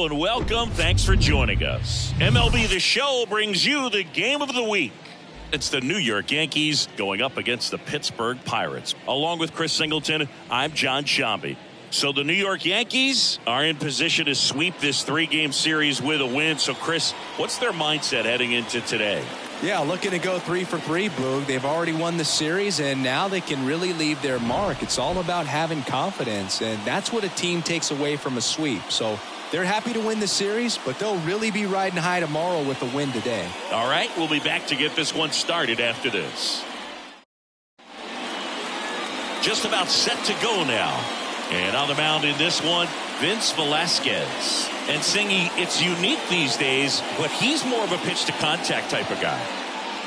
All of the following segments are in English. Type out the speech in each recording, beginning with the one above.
And welcome. Thanks for joining us. MLB The Show brings you the game of the week. It's the New York Yankees going up against the Pittsburgh Pirates. Along with Chris Singleton, I'm John Shambi. So the New York Yankees are in position to sweep this three-game series with a win. So, Chris, what's their mindset heading into today? Yeah, looking to go 3 for 3, Boog. They've already won the series, and now they can really leave their mark. It's all about having confidence, and that's what a team takes away from a sweep. So they're happy to win the series, but they'll really be riding high tomorrow with a win today. All right, we'll be back to get this one started after this. Just about set to go now. And on the mound in this one, Vince Velasquez. And Singy, it's unique these days, but he's more of a pitch-to-contact type of guy.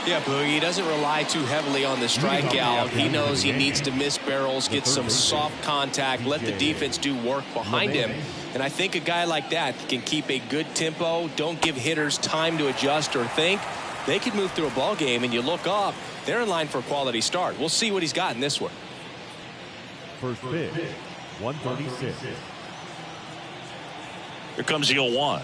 Yeah, Boogie, he doesn't rely too heavily on the strikeout. He knows he needs to miss barrels, get some soft contact, let the defense do work behind him. And I think a guy like that can keep a good tempo, don't give hitters time to adjust or think. They could move through a ball game, and you look up, they're in line for a quality start. We'll see what he's got in this one. First pitch, 136. Here comes the 0-1.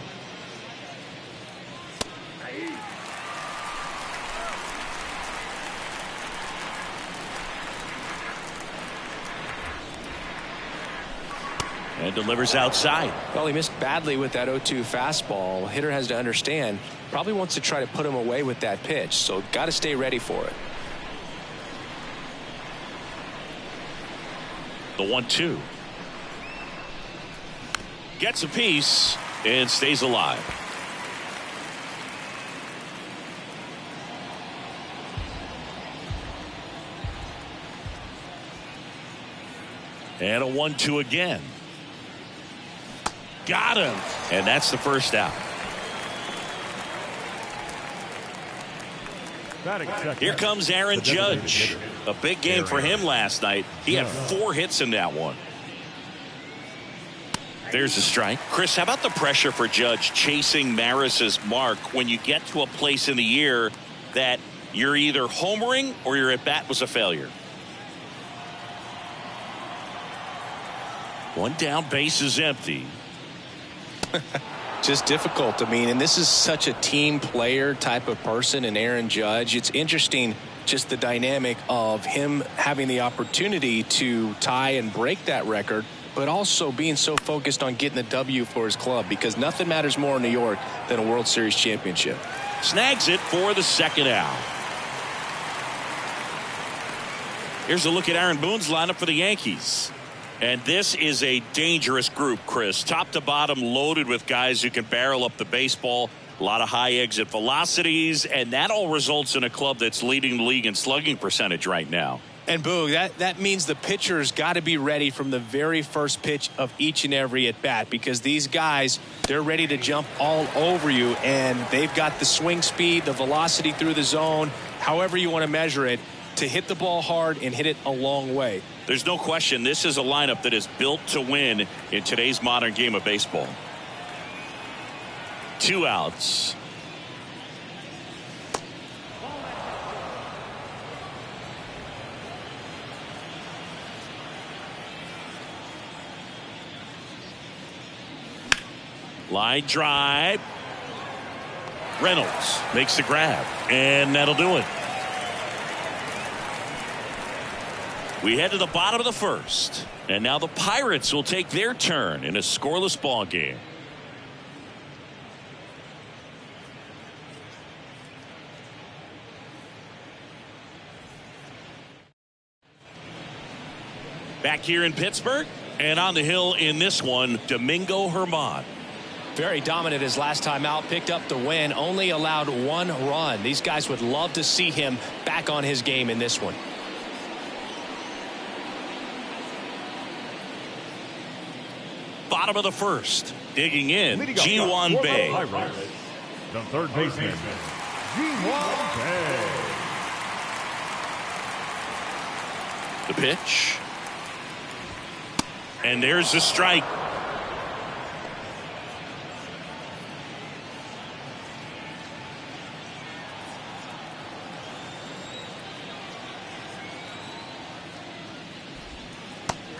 And delivers outside. Well, he missed badly with that 0-2 fastball. Hitter has to understand, probably wants to try to put him away with that pitch, so got to stay ready for it. The 1-2. Gets a piece and stays alive. And a 1-2 again. Got him. And that's the first out. Here comes Aaron Judge. A big game for him last night. He had 4 hits in that one. There's a strike. Chris, how about the pressure for Judge chasing Maris's mark when you get to a place in the year that you're either homering or your at-bat was a failure? One down, base is empty. Just difficult. I mean, and this is such a team player type of person in Aaron Judge. It's interesting just the dynamic of him having the opportunity to tie and break that record, but also being so focused on getting the W for his club, because nothing matters more in New York than a World Series championship. Snags it for the second out. Here's a look at Aaron Boone's lineup for the Yankees. And this is a dangerous group, Chris. Top to bottom, loaded with guys who can barrel up the baseball. A lot of high exit velocities, and that all results in a club that's leading the league in slugging percentage right now. And Boog, that means the pitcher's got to be ready from the very first pitch of each and every at bat, because these guys, they're ready to jump all over you, and they've got the swing speed, the velocity through the zone, however you want to measure it, to hit the ball hard and hit it a long way. There's no question this is a lineup that is built to win in today's modern game of baseball. 2 outs. Line drive. Reynolds makes the grab, and that'll do it. We head to the bottom of the first, and now the Pirates will take their turn in a scoreless ball game. Back here in Pittsburgh, and on the hill in this one, Domingo Germán. Very dominant his last time out, picked up the win, only allowed 1 run. These guys would love to see him back on his game in this one. Bottom of the first, digging in, Ji-hwan Bae. The third baseman, Ji-hwan Bae. The pitch. And there's the strike.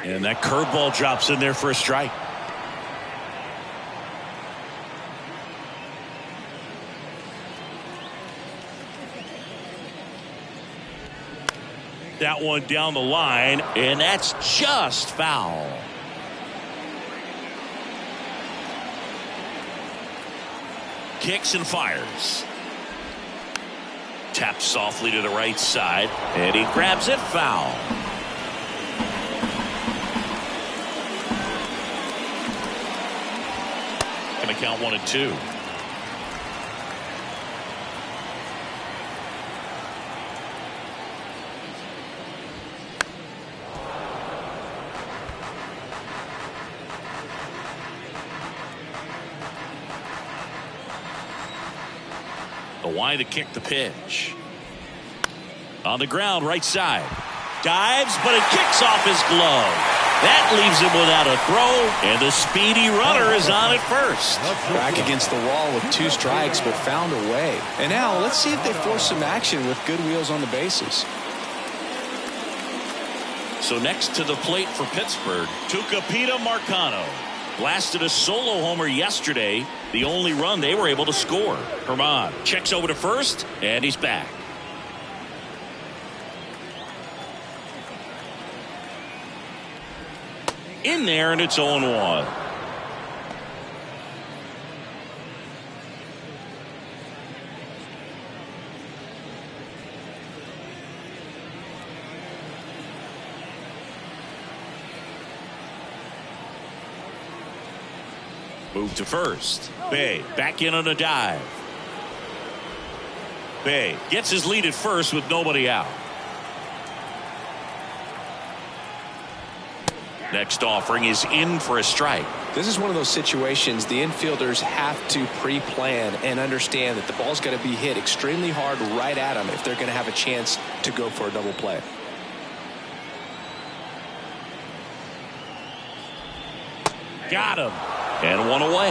And that curveball drops in there for a strike. That one down the line, and that's just foul. Kicks and fires. Taps softly to the right side, and he grabs it, foul. Gonna count 1-2. Why to kick the pitch. On the ground, right side. Dives, but it kicks off his glove. That leaves him without a throw, and the speedy runner is on at first. Back against the wall with 2 strikes, but found a way. And now let's see if they force some action with good wheels on the bases. So next to the plate for Pittsburgh, Tucupita Marcano. Blasted a solo homer yesterday, the only run they were able to score. Herman checks over to first, and he's back. In there, and it's 0-1. Move to first. Bay back in on a dive. Bay gets his lead at first with nobody out. Next offering is in for a strike. This is one of those situations the infielders have to pre-plan and understand that the ball's got to be hit extremely hard right at them if they're going to have a chance to go for a double play. Got him. And one away.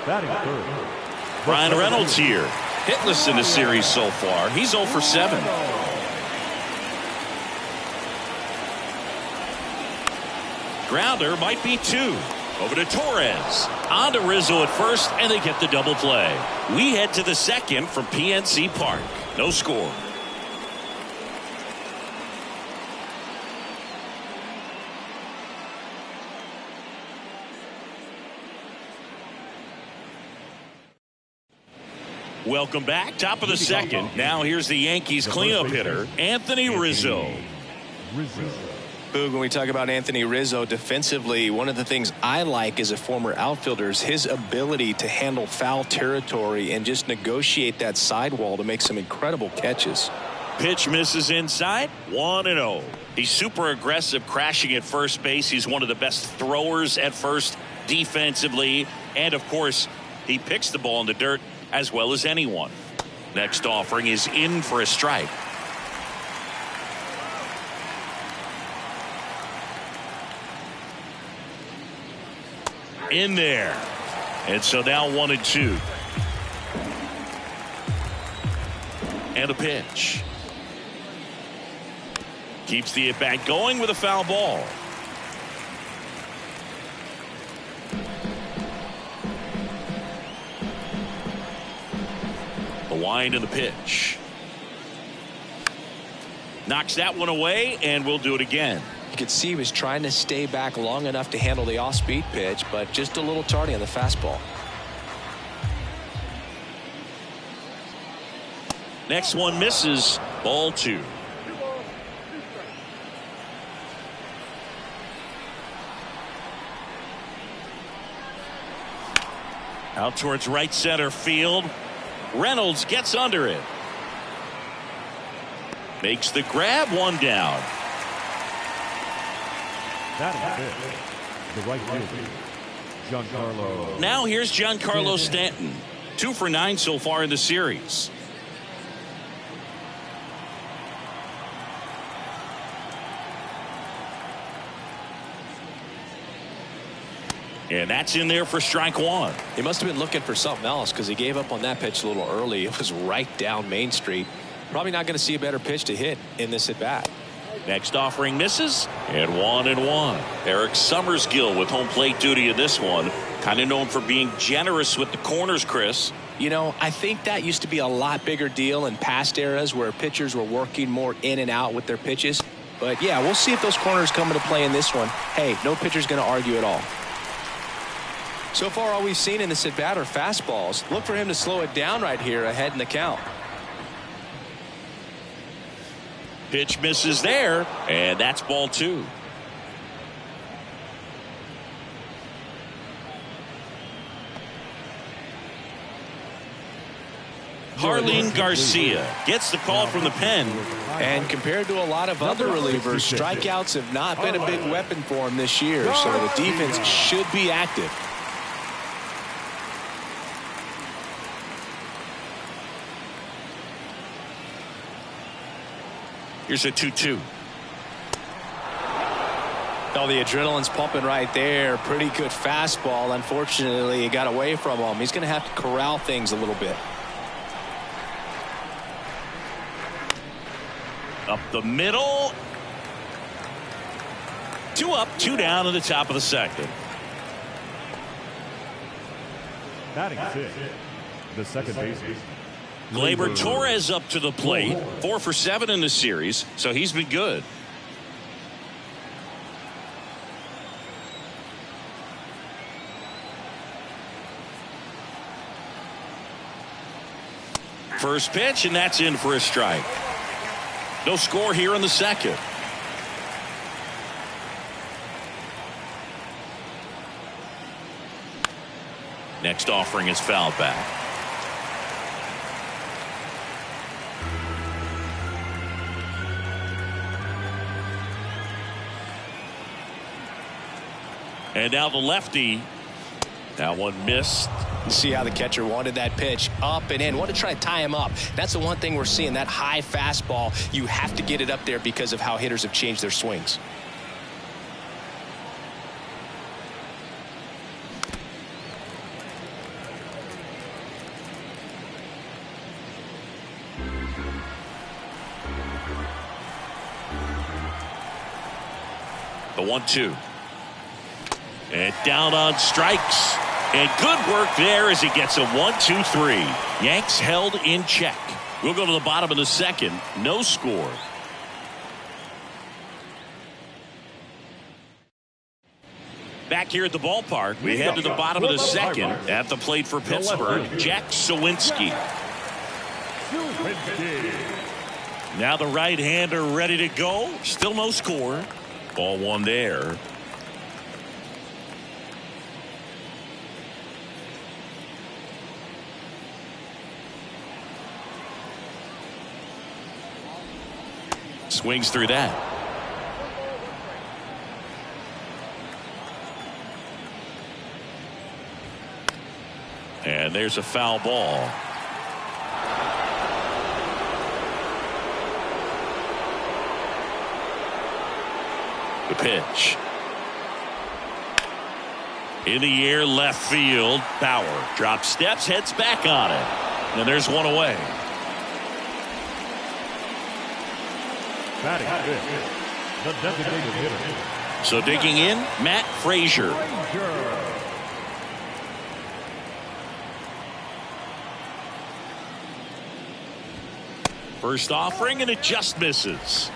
Batting third. Brian Reynolds here. Hitless in the series so far. He's 0 for 7. Grounder might be 2. Over to Torres. On to Rizzo at first, and they get the double play. We head to the second from PNC Park. No score. Welcome back. Top of the second. Now here's the Yankees cleanup hitter, Anthony Rizzo. Boog, when we talk about Anthony Rizzo defensively, one of the things I like as a former outfielder is his ability to handle foul territory and just negotiate that sidewall to make some incredible catches. Pitch misses inside. 1-0. He's super aggressive, crashing at first base. He's one of the best throwers at first defensively. And, of course, he picks the ball in the dirt as well as anyone. Next offering is in for a strike. In there. And so now 1-2. And a pitch. Keeps the at-bat going with a foul ball. The wind and the pitch. Knocks that one away, and we'll do it again. You could see he was trying to stay back long enough to handle the off-speed pitch, but just a little tardy on the fastball. Next one misses. Ball 2. Out towards right center field. Reynolds gets under it. Makes the grab, one down. That is it. The right fielder, Giancarlo. Now here's Giancarlo Stanton. 2 for 9 so far in the series. And that's in there for strike 1. He must have been looking for something else because he gave up on that pitch a little early. It was right down Main Street. Probably not going to see a better pitch to hit in this at bat. Next offering misses, and 1-1. Eric Summersgill with home plate duty in this one. Kind of known for being generous with the corners, Chris. You know, I think that used to be a lot bigger deal in past eras where pitchers were working more in and out with their pitches. But, yeah, we'll see if those corners come into play in this one. Hey, no pitcher's going to argue at all. So far, all we've seen in this at-bat are fastballs. Look for him to slow it down right here ahead in the count. Pitch misses there, and that's ball 2. Harleen Garcia gets the call from the pen. And compared to a lot of other relievers, strikeouts have not been a big weapon for him this year, so the defense should be active. Here's a 2-2. Oh, the adrenaline's pumping right there. Pretty good fastball. Unfortunately, it got away from him. He's going to have to corral things a little bit. Up the middle. 2 up, 2 down in the top of the second. Batting fifth, the second baseman. Gleyber Torres up to the plate. 4 for 7 in the series, so he's been good. First pitch, and that's in for a strike. No score here in the second. Next offering is fouled back. And now the lefty. That one missed. See how the catcher wanted that pitch up and in. Want to try to tie him up. That's the one thing we're seeing, that high fastball. You have to get it up there because of how hitters have changed their swings. The 1-2. And down on strikes. And good work there as he gets a 1-2-3. Yanks held in check. We'll go to the bottom of the second. No score. Back here at the ballpark, we head to the bottom of the second. At the plate for Pittsburgh, Jack Suwinski. Now the right-hander ready to go. Still no score. Ball 1 there. Swings through that. And there's a foul ball. The pitch. In the air, left field. Bauer drops steps, heads back on it. And there's one away. Batting fifth, the designated hitter. So digging in, Matt Frazier. First offering, and it just misses.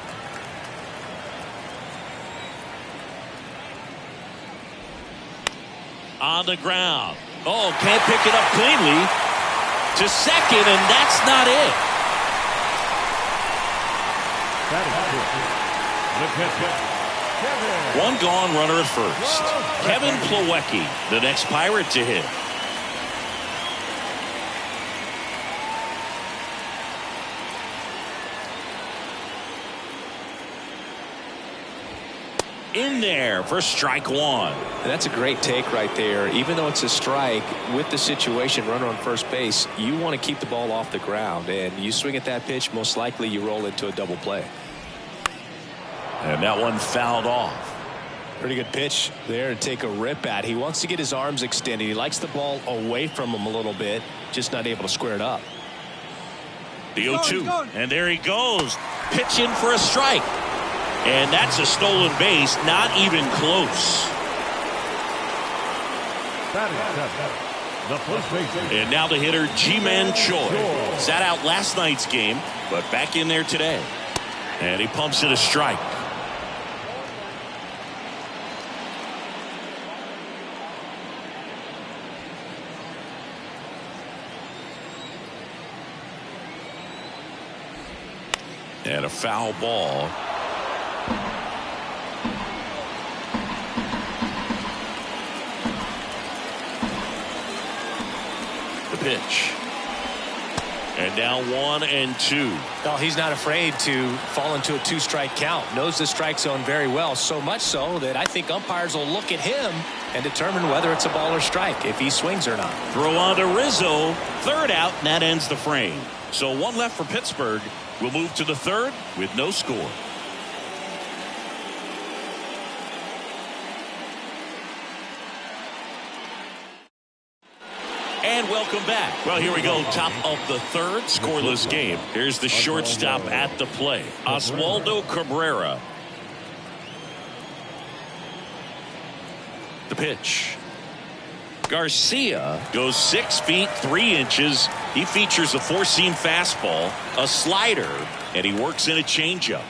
On the ground. Oh, can't pick it up cleanly. To second, and that's not it. One gone, runner at first. Kevin Plawecki, the next Pirate to hit. In there for strike 1. And that's a great take right there. Even though it's a strike, with the situation, runner on first base, you want to keep the ball off the ground. And you swing at that pitch, most likely you roll into a double play. And that one fouled off. Pretty good pitch there to take a rip at. He wants to get his arms extended. He likes the ball away from him a little bit, just not able to square it up. The 0-2, and there he goes. Pitching for a strike. And that's a stolen base, not even close. And now the hitter, Ji-Man Choi. Sat out last night's game, but back in there today. And he pumps it a strike. And a foul ball. The pitch. And now 1-2. Well, he's not afraid to fall into a 2-strike count. Knows the strike zone very well, so much so that I think umpires will look at him and determine whether it's a ball or strike, if he swings or not. Throw on to Rizzo. Third out, and that ends the frame. So one left for Pittsburgh. We'll move to the third with no score. And welcome back. Well, here we go. Top of the third, scoreless game. Here's the shortstop at the plate, Oswaldo Cabrera. The pitch. Garcia goes 6 feet 3 inches. He features a 4-seam fastball, a slider, and he works in a changeup.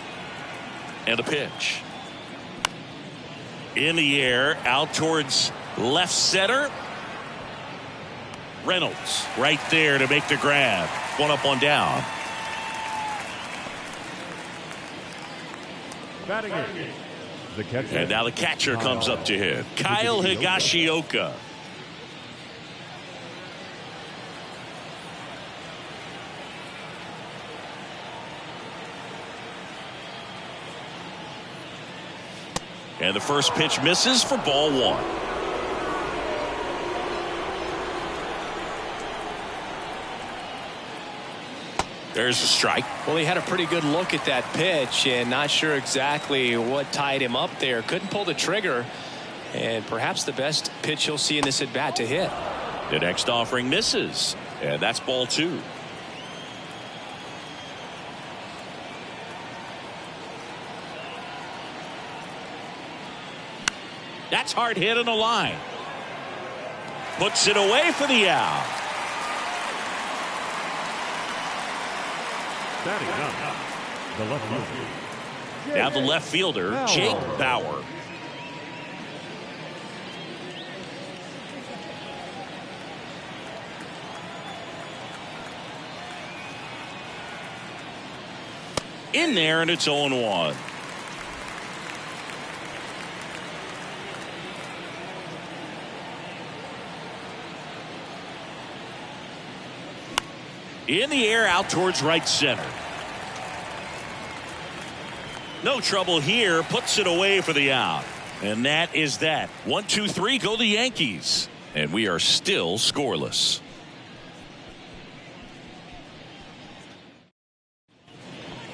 And a pitch. In the air, out towards left center. Reynolds right there to make the grab. One up, one down. The catcher. And now the catcher comes up to him, Kyle Higashioka. And the first pitch misses for ball one. There's a strike. Well, he had a pretty good look at that pitch and not sure exactly what tied him up there. Couldn't pull the trigger, and perhaps the best pitch he'll see in this at bat to hit. The next offering misses, and that's ball two. That's hard hit on the line. Puts it away for the out. The left fielder. Now the left fielder, Jake Bauer. In there, and it's 0-1. In the air, out towards right center. No trouble here. Puts it away for the out. And that is that. 1, 2, 3, go the Yankees. And we are still scoreless.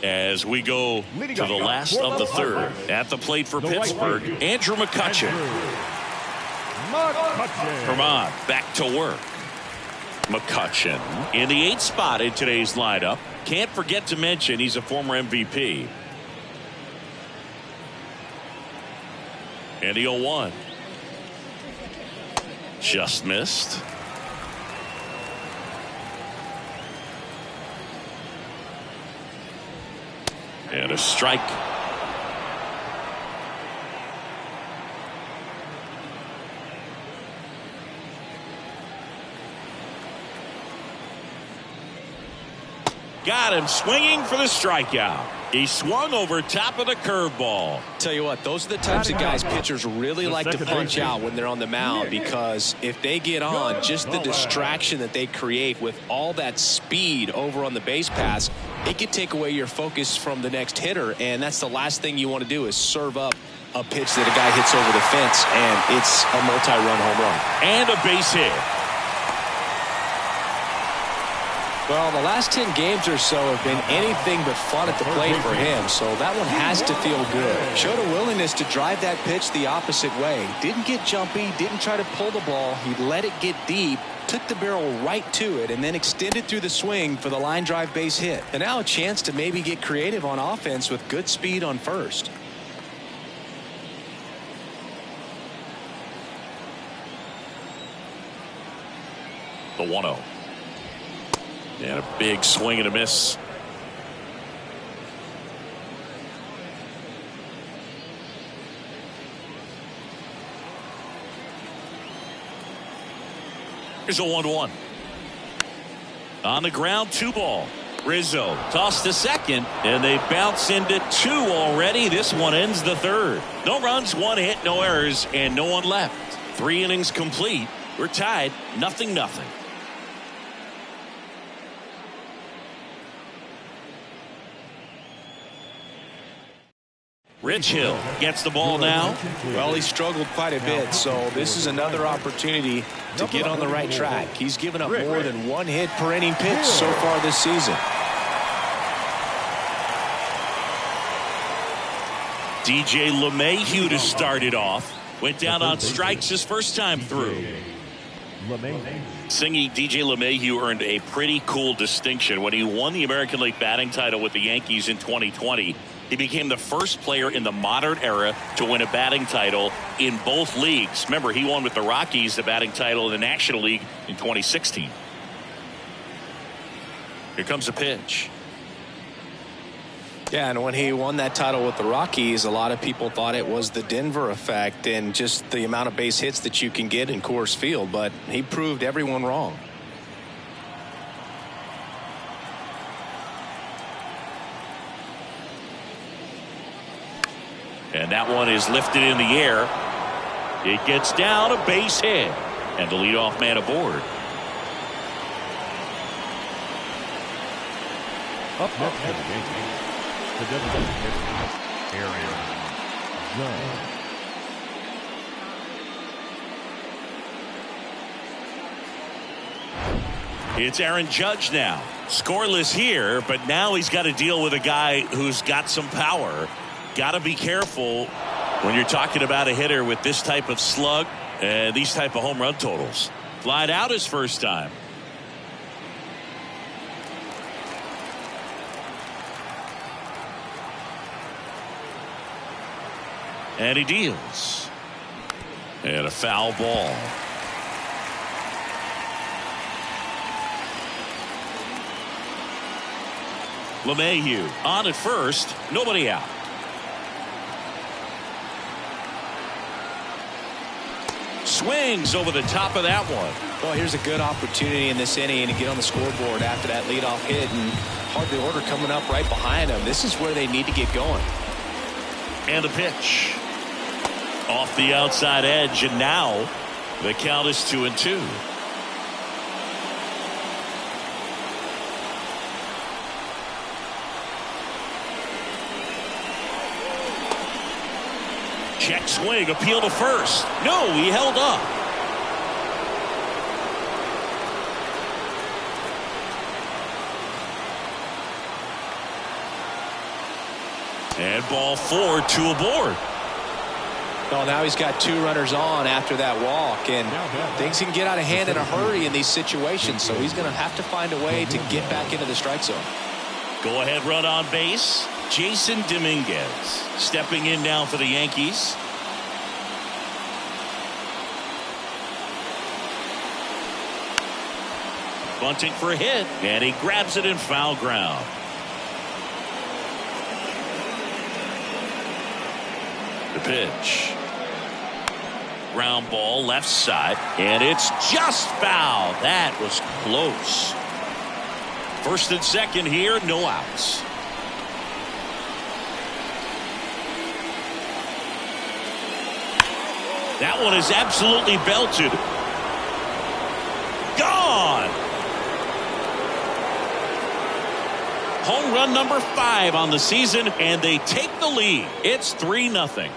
As we go to the last of the third. At the plate for Pittsburgh, Andrew McCutchen. Vermont back to work. McCutchen in the 8th spot in today's lineup. Can't forget to mention he's a former MVP. And the 0-1. Just missed. And a strike. Got him swinging for the strikeout. He swung over top of the curveball. Tell you what, those are the types of guys pitchers really like to punch out when they're on the mound, because if they get on, just the distraction that they create with all that speed over on the base pass, it could take away your focus from the next hitter, and that's the last thing you want to do is serve up a pitch that a guy hits over the fence, and it's a multi-run home run. And a base hit. Well, the last 10 games or so have been anything but fun at the plate for him, so that one has to feel good. Showed a willingness to drive that pitch the opposite way. Didn't get jumpy, didn't try to pull the ball. He let it get deep, took the barrel right to it, and then extended through the swing for the line drive base hit. And now a chance to maybe get creative on offense with good speed on first. The 1-0. And a big swing and a miss. Here's a 1-1. On the ground, 2 ball. Rizzo tossed to second, and they bounce into 2 already. This one ends the 3rd. No runs, 1 hit, no errors, and no one left. 3 innings complete. We're tied, 0-0. Rich Hill gets the ball now. Well, he struggled quite a bit, so this is another opportunity to get on the right track. He's given up more than 1 hit per inning pitch so far this season. DJ LeMahieu to start it off. Went down on strikes his first time through. Singing DJ LeMahieu earned a pretty cool distinction when he won the American League batting title with the Yankees in 2020. He became the first player in the modern era to win a batting title in both leagues. Remember, he won with the Rockies the batting title in the National League in 2016. Here comes a pitch. Yeah, and when he won that title with the Rockies, a lot of people thought it was the Denver effect and just the amount of base hits that you can get in Coors Field, but he proved everyone wrong. And that one is lifted in the air. It gets down, a base hit, and the leadoff man aboard. Up next for the Yankees, the designated area. It's Aaron Judge now. Scoreless here, but now he's got to deal with a guy who's got some power. Got to be careful when you're talking about a hitter with this type of slug and these type of home run totals. Flied out his first time. And he deals. And a foul ball. LeMahieu on at first. Nobody out. Swings over the top of that one. Well, here's a good opportunity in this inning to get on the scoreboard after that leadoff hit, and hardly order coming up right behind them. This is where they need to get going. And the pitch. Off the outside edge, and now the count is 2-2. Check swing, appeal to first. No, he held up. And ball 4, 2 aboard. Well, now he's got 2 runners on after that walk, and things can get out of hand in a hurry in these situations, so he's going to have to find a way to get back into the strike zone. Go ahead run on base. Jason Dominguez stepping in now for the Yankees. Bunting for a hit, and he grabs it in foul ground. The pitch. Ground ball left side, and it's just foul. That was close. First and second here, no outs. That one is absolutely belted. Gone. Home run number 5 on the season, and they take the lead. It's 3-0.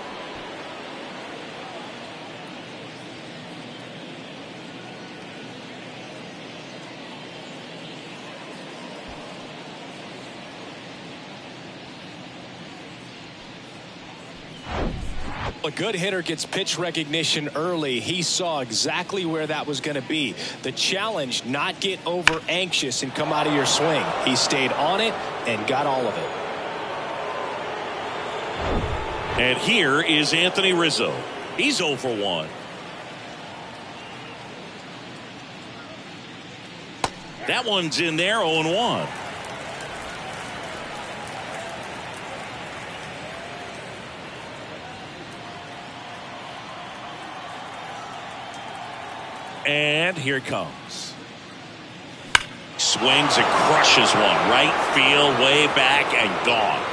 A good hitter gets pitch recognition early. He saw exactly where that was going to be. The challenge, not get over anxious and come out of your swing. He stayed on it and got all of it. And here is Anthony Rizzo. He's 0 for 1. That one's in there, 0-1. And here it comes. Swings and crushes one. Right field, way back, and gone.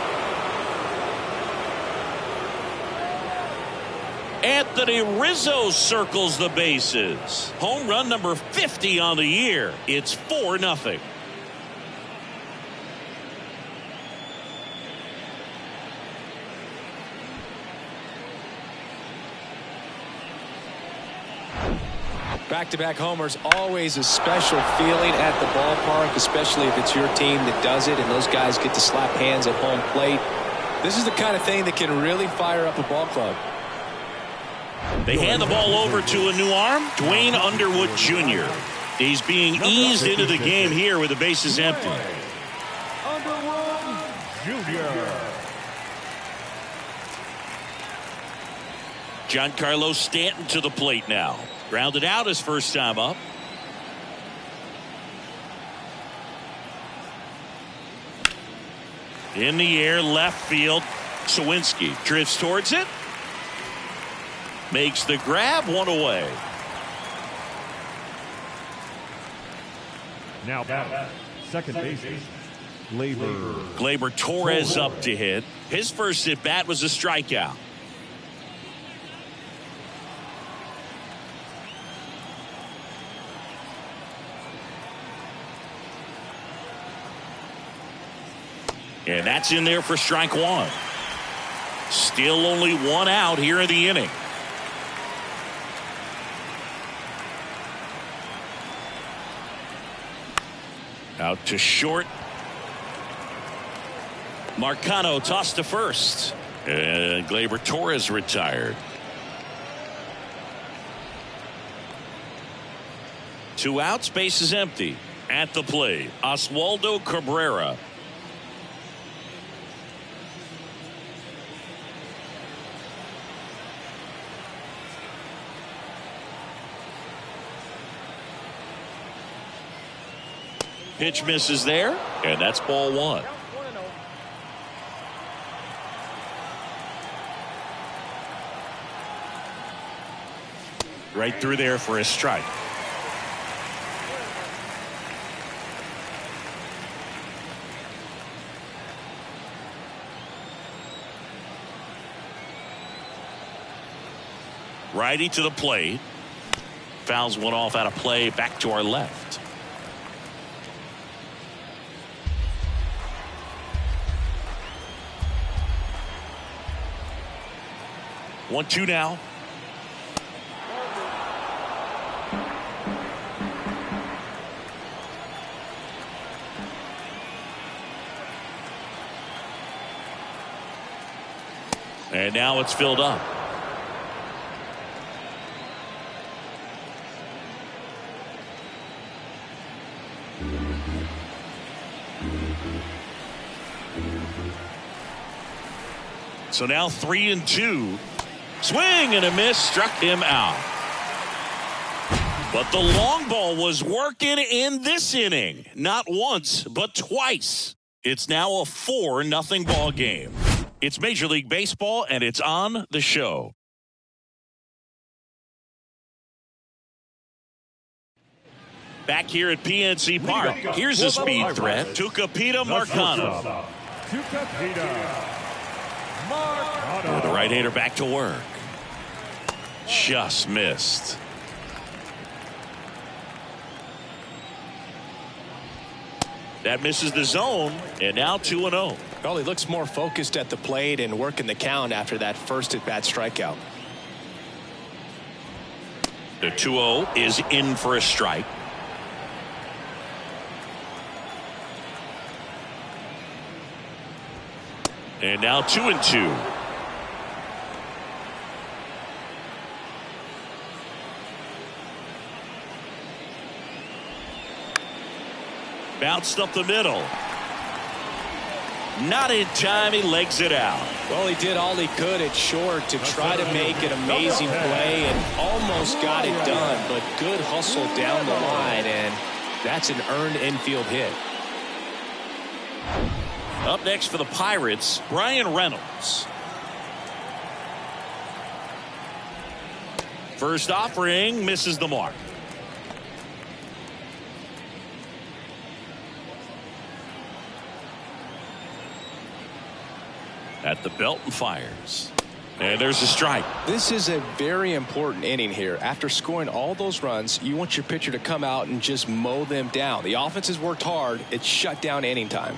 Anthony Rizzo circles the bases. Home run number 50 on the year. It's 4-0. Back-to-back homers, always a special feeling at the ballpark, especially if it's your team that does it and those guys get to slap hands at home plate. This is the kind of thing that can really fire up a ball club. They hand the ball over to a new arm, Dwayne Underwood Jr. He's being eased into the game here with the bases empty. Underwood Jr. Giancarlo Stanton to the plate now. Grounded out his first time up. In the air, left field. Sawinski drifts towards it. Makes the grab, one away. Now batting, second baseman, Gleyber Torres up to hit. His first at bat was a strikeout. And that's in there for strike one. Still only one out here in the inning. Out to short. Marcano tossed to first. And Gleyber Torres retired. 2 outs, base is empty. At the plate, Oswaldo Cabrera. Pitch misses there, and that's ball one. Right through there for a strike. Righty to the plate. Fouls one off out of play, back to our left. One, two now. And now it's filled up. So now 3-2. Swing and a miss, struck him out. But the long ball was working in this inning. Not once, but twice. It's now a 4-0 ball game. It's Major League Baseball, and it's on the show. Back here at PNC Park, here's a speed threat. Tucupita Marcano. The right-hander back to work. Just missed. That misses the zone, and now 2-0. Well, he looks more focused at the plate and working the count after that first at-bat strikeout. The 2-0 is in for a strike. And now 2-2. Bounced up the middle. Not in time. He legs it out. Well, he did all he could at short to try to make an amazing play and almost got it done, but good hustle down the line, and That's an earned infield hit. Up next for the Pirates, Brian Reynolds. First offering misses the mark. At the belt and fires. And there's a strike. This is a very important inning here. After scoring all those runs, you want your pitcher to come out and just mow them down. The offense has worked hard. It's shut down inning time.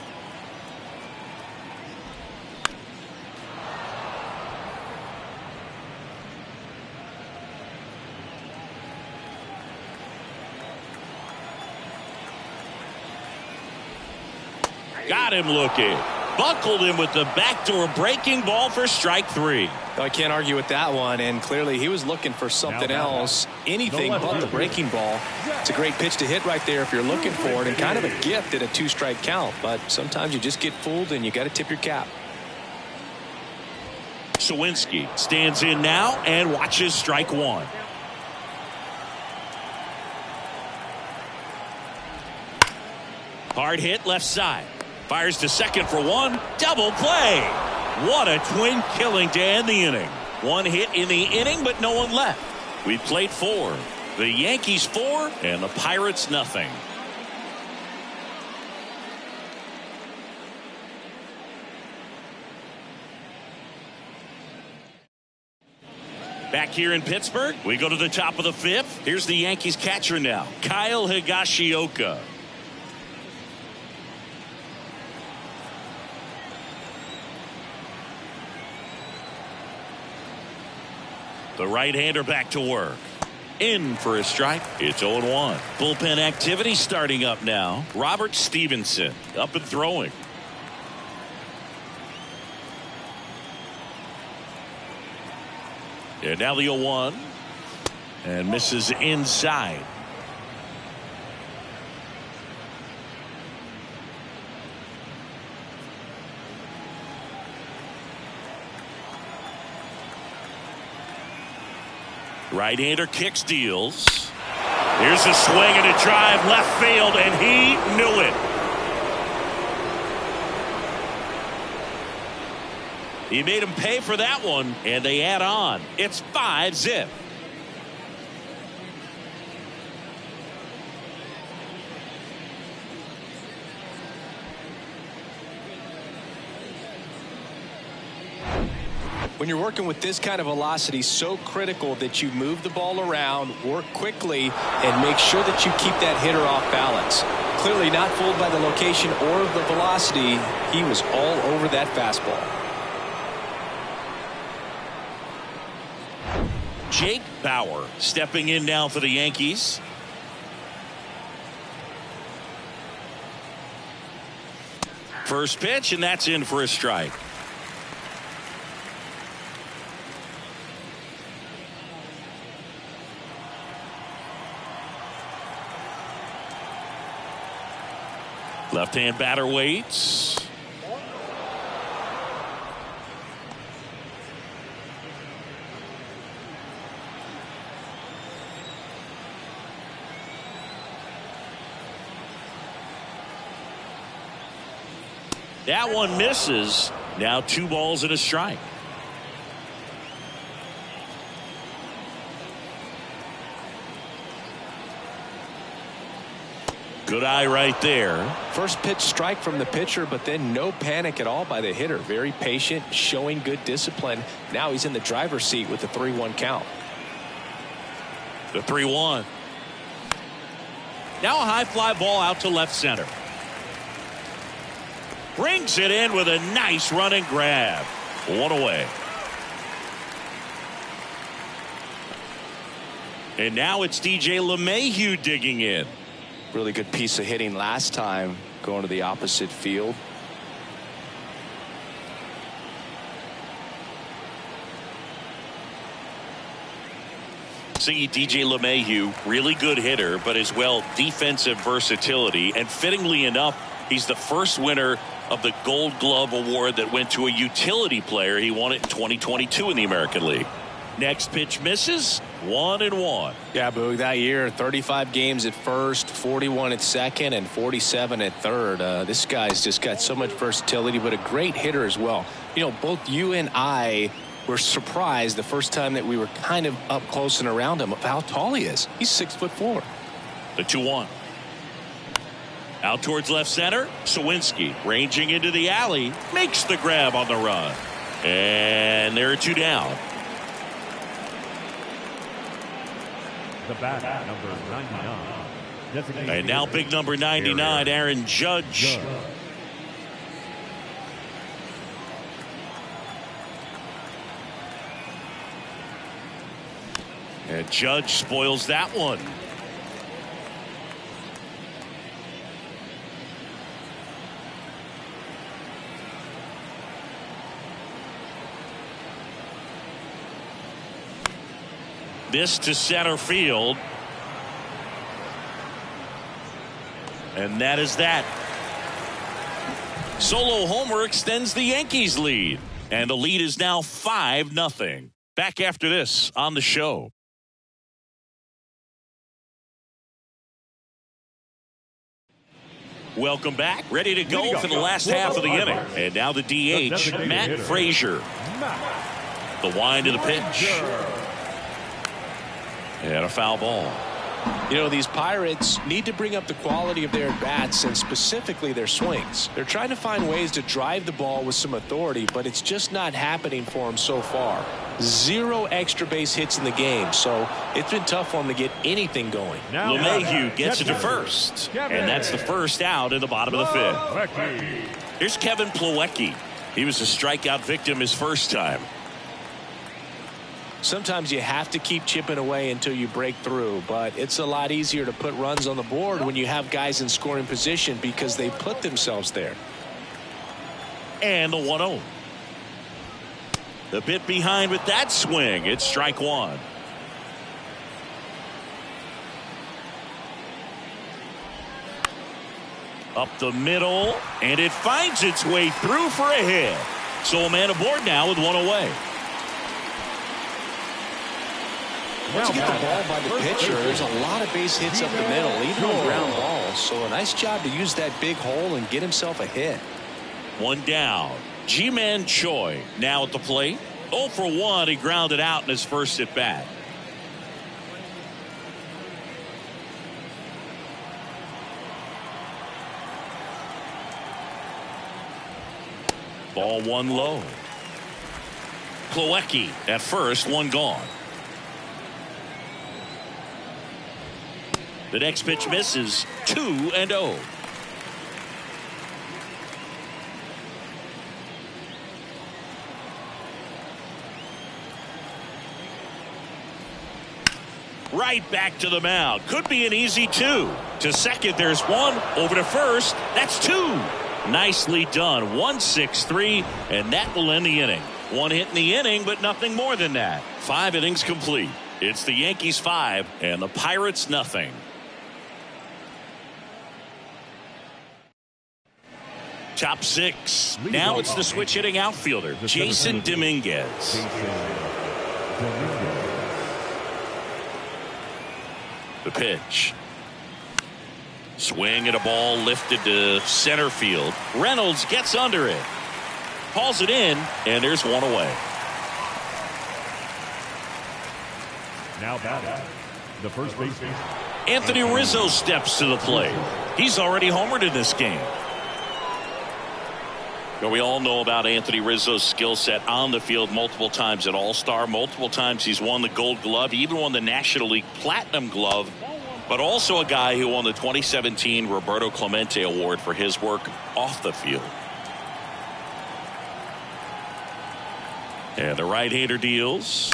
Got him looking. Buckled him with the backdoor breaking ball for strike 3. I can't argue with that one, and clearly he was looking for something else, anything but the breaking ball. It's a great pitch to hit right there if you're looking for it, and kind of a gift at a 2-strike count, but sometimes you just get fooled and you got to tip your cap. Sawinski stands in now and watches strike 1. Hard hit left side. Fires to second for 1. Double play. What a twin killing to end the inning. 1 hit in the inning, but no one left. We played 4. The Yankees 4 and the Pirates nothing. Back here in Pittsburgh, we go to the top of the 5th. Here's the Yankees catcher now, Kyle Higashioka. The right-hander back to work. In for a strike. It's 0-1. Bullpen activity starting up now. Robert Stevenson up and throwing. And now the 0-1. And misses inside. Right-hander kicks, deals. Here's a swing and a drive left field, and he knew it. He made him pay for that one, and they add on. It's 5-zip. When you're working with this kind of velocity, so critical that you move the ball around, work quickly, and make sure that you keep that hitter off balance. Clearly not fooled by the location or the velocity. He was all over that fastball. Jake Bauer stepping in now for the Yankees. First pitch, and that's in for a strike. Left-hand batter waits. That one misses. Now 2 balls and a strike. Good eye right there. First pitch strike from the pitcher, but then no panic at all by the hitter. Very patient, showing good discipline. Now he's in the driver's seat with the 3-1 count. The 3-1. Now a high fly ball out to left center. Brings it in with a nice running grab. 1 away. And now it's DJ LeMahieu digging in. Really good piece of hitting last time, going to the opposite field. See, DJ LeMahieu, really good hitter, but as well defensive versatility. And fittingly enough, he's the first winner of the Gold Glove Award that went to a utility player. He won it in 2022 in the American League. Next pitch misses. 1-1. Yeah, Boog, that year, 35 games at first, 41 at second, and 47 at third. This guy's just got so much versatility, but a great hitter as well. You know, both you and I were surprised the first time that we were kind of up close and around him of how tall he is. He's 6'4". The 2-1. Out towards left center. Sawinski ranging into the alley. Makes the grab on the run. And there are 2 down. The bat, number 99. And now big number 99, Aaron Judge. And Judge spoils that one. This to center field. And that is that. Solo homer extends the Yankees lead. And the lead is now 5-0. Back after this on the show. Welcome back. Ready to go for the last half of the inning. And now the DH, Matt Frazier. The wind of the pitch. And a foul ball. You know, these Pirates need to bring up the quality of their at-bats and specifically their swings. They're trying to find ways to drive the ball with some authority, but it's just not happening for them so far. 0 extra base hits in the game, so it's been tough for them to get anything going. LeMahieu gets it to first, and that's the first out in the bottom of the 5th. Here's Kevin Plawecki. He was a strikeout victim his first time. Sometimes you have to keep chipping away until you break through, but it's a lot easier to put runs on the board when you have guys in scoring position because they put themselves there. And the 1-0. The bit behind with that swing. It's strike 1. Up the middle, and it finds its way through for a hit. So a man aboard now with 1 away. Once you get the ball by the pitcher, there's a lot of base hits up the middle, even on ground balls. So a nice job to use that big hole and get himself a hit. 1 down. Ji-Man Choi now at the plate. 0 for 1. He grounded out in his first at bat. Ball 1 low. Plawecki at first, 1 gone. The next pitch misses. 2-0. Right back to the mound. Could be an easy 2. To second, there's 1. Over to first. That's 2. Nicely done. 1-6-3, and that will end the inning. 1 hit in the inning, but nothing more than that. 5 innings complete. It's the Yankees 5 and the Pirates nothing. Top 6. Now it's the switch hitting outfielder, Jason Dominguez. The pitch. Swing at a ball lifted to center field. Reynolds gets under it. Hauls it in, and there's 1 away. Now batting, the first baseman, Anthony Rizzo steps to the plate. He's already homered in this game. Now, we all know about Anthony Rizzo's skill set on the field. Multiple times at All-Star. Multiple times he's won the Gold Glove. He even won the National League Platinum Glove. But also a guy who won the 2017 Roberto Clemente Award for his work off the field. And the right-hander deals.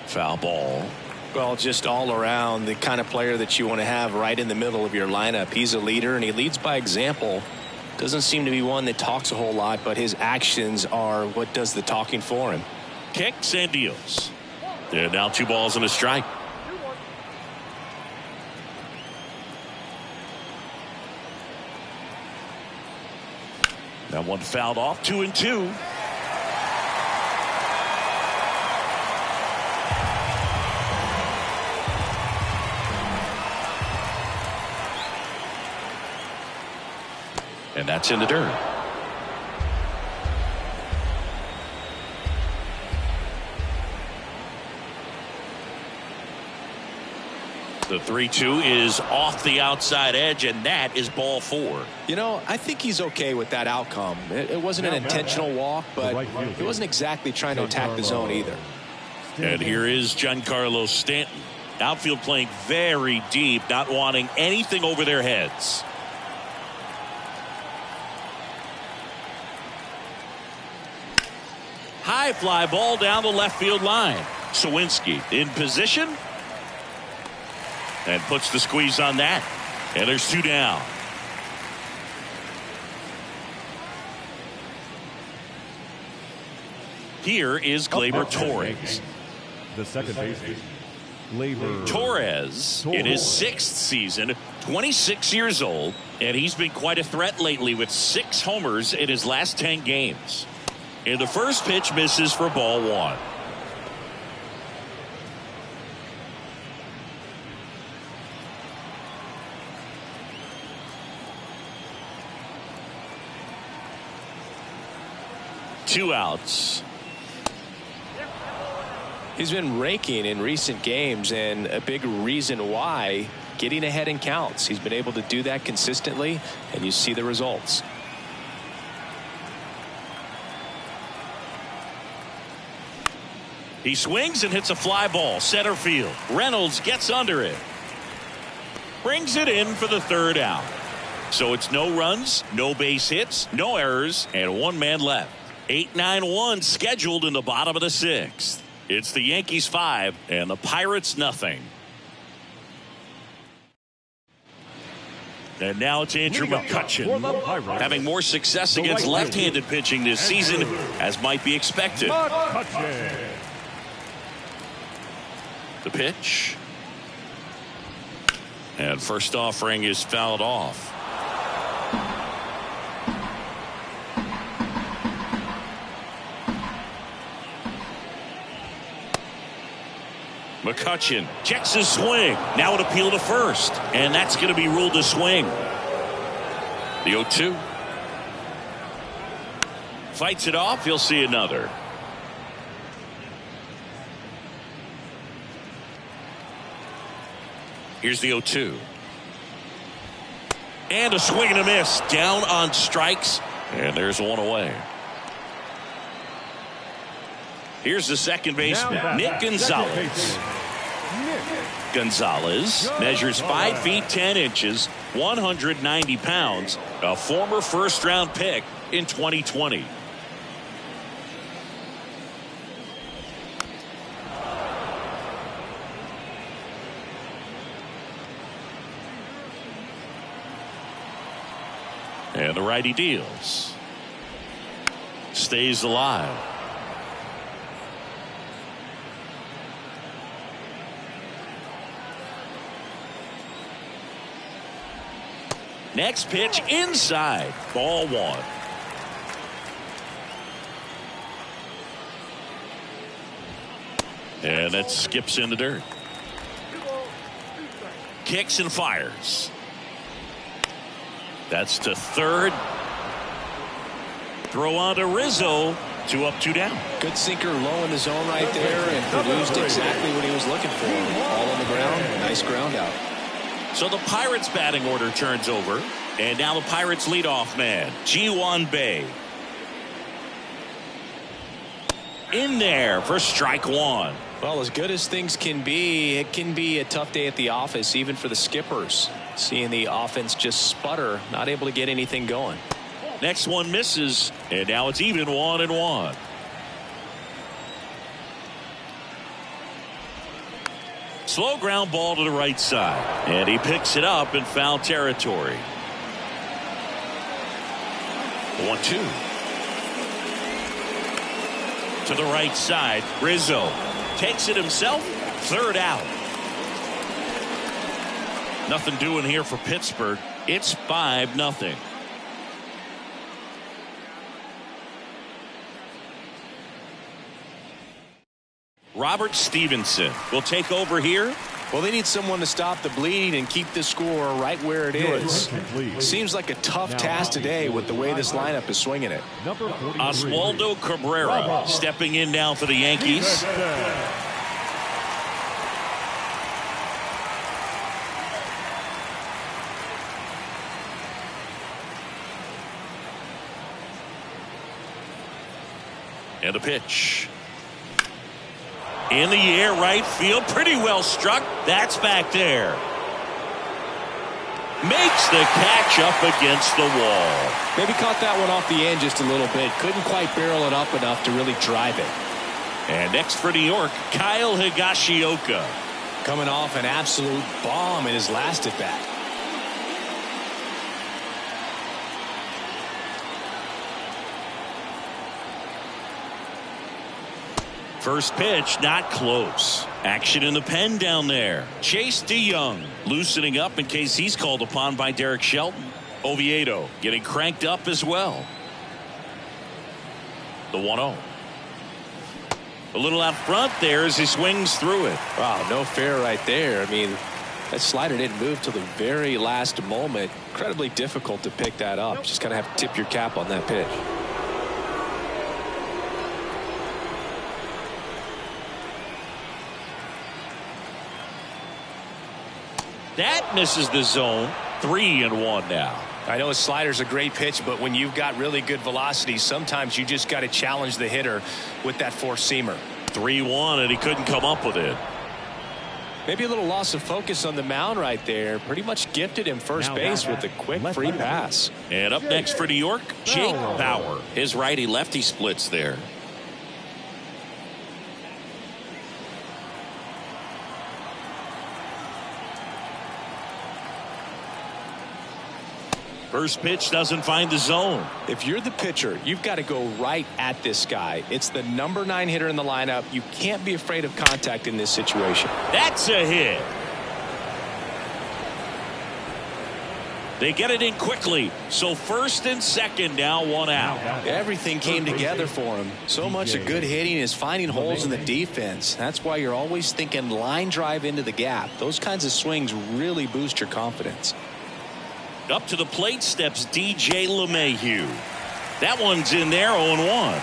Foul ball. Well, just all around the kind of player that you want to have right in the middle of your lineup. He's a leader, and he leads by example. Doesn't seem to be one that talks a whole lot, but his actions are what does the talking for him. Kicks and deals. And now 2 balls and a strike. That one fouled off. 2-2. And that's in the dirt. The 3-2 is off the outside edge, and that is ball 4. You know, I think he's okay with that outcome. It wasn't an intentional walk, but he wasn't exactly trying to attack the zone either. And here is Giancarlo Stanton. Outfield playing very deep, not wanting anything over their heads. High fly ball down the left field line. Sawinski in position. And puts the squeeze on that. And there's 2 down. Here is Gleyber Torres. The second baseman, Gleyber Torres in his 6th season, 26 years old, and he's been quite a threat lately with 6 homers in his last 10 games. And the first pitch misses for ball 1. Two outs. He's been raking in recent games, and a big reason why, getting ahead in counts. He's been able to do that consistently, and you see the results. He swings and hits a fly ball center field. Reynolds gets under it, brings it in for the 3rd out. So it's no runs, no base hits, no errors, and 1 man left. 8-9-1 scheduled in the bottom of the 6th. It's the Yankees 5 and the Pirates nothing. And now it's Andrew McCutchen having more success against left-handed pitching this season, as might be expected. The pitch. And first offering is fouled off. McCutchen checks his swing. Now an appeal to first, and that's going to be ruled a swing. The 0-2. Fights it off. He'll see another. Here's the 0-2. And a swing and a miss. Down on strikes, and there's 1 away. Here's the second baseman, Nick Gonzalez. Gonzalez measures 5 feet 10 inches, 190 pounds, a former first-round pick in 2020. And the righty deals. Stays alive. Next pitch inside. Ball 1. And that skips in the dirt. Kicks and fires. That's to third. Throw on to Rizzo. 2 up, 2 down. Good sinker low in the zone right there, and produced exactly what he was looking for. All on the ground. Nice ground out. So the Pirates batting order turns over, and now the Pirates leadoff man, Ji-Hwan Bae. In there for strike 1. Well, as good as things can be, it can be a tough day at the office, even for the skippers. Seeing the offense just sputter, not able to get anything going. Next one misses, and now it's even 1-1. Slow ground ball to the right side, and he picks it up in foul territory. 1-2. To the right side, Rizzo takes it himself. 3rd out. Nothing doing here for Pittsburgh. It's 5-0. Robert Stevenson will take over here Well, they need someone to stop the bleeding and keep the score right where it is. Seems like a tough task today with the way this lineup is swinging it. Oswaldo Cabrera stepping in now for the Yankees. And a pitch. In the air, right field, pretty well struck. That's back there. Makes the catch up against the wall. Maybe caught that one off the end just a little bit. Couldn't quite barrel it up enough to really drive it. And next for New York, Kyle Higashioka. Coming off an absolute bomb in his last at bat. First pitch, not close. Action in the pen down there. Chase DeYoung loosening up in case he's called upon by Derek Shelton. Oviedo getting cranked up as well. The 1-0. A little out front there as he swings through it. Wow, no fair right there. I mean, that slider didn't move till the very last moment. Incredibly difficult to pick that up. Just kind of have to tip your cap on that pitch. That misses the zone. 3-1 now. I know a slider's a great pitch, but when you've got really good velocity, sometimes you just got to challenge the hitter with that four-seamer. 3-1, and he couldn't come up with it. Maybe a little loss of focus on the mound right there. Pretty much gifted him first base with a quick free pass. And up next for New York, Jake Bauer. His righty-lefty splits there. First pitch doesn't find the zone. If you're the pitcher, you've got to go right at this guy. It's the number 9 hitter in the lineup. You can't be afraid of contact in this situation. That's a hit. They get it in quickly. So first and second now, 1 out. Everything came together for him. So much of good hitting is finding holes in the defense. That's why you're always thinking line drive into the gap. Those kinds of swings really boost your confidence. Up to the plate steps DJ LeMahieu. That one's in there, 0-1.